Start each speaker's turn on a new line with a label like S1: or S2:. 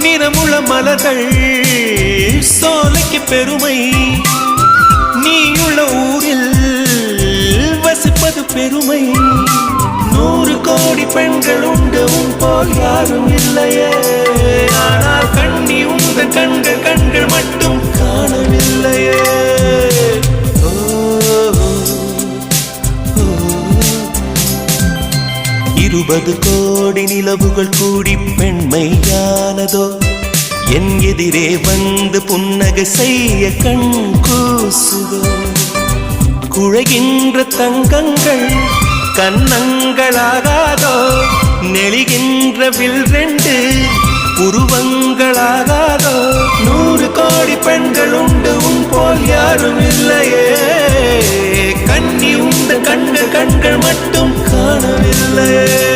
S1: நிறமுள்ள மலர்கள் சோலைக்கு பெருமை நீயுள்ள ஊரில் வசிப்பது பெருமை 100 கோடி பெண்கள் உண்டு உன் போல் யாரும் இல்லையே ஆனால் கண்ணி உங்கள் கண்கள் மட்டும் காணவில்லையே 20 கோடி நிலவுகள் கூடி பெண்மையானதோ என் எதிரே வந்து புன்னகை செய்ய கண் கூசுதோ குழைகின்ற தங்கங்கள் கன்னங்களாகாதோ நெளிகின்ற வில் 2 உருவங்களாகாதோ 100 கோடி பெண்கள் உண்டு உன் போல் யாரும் இல்லையே கண்ணி உண்டு கண்கள் மட்டும் காணவில்லையே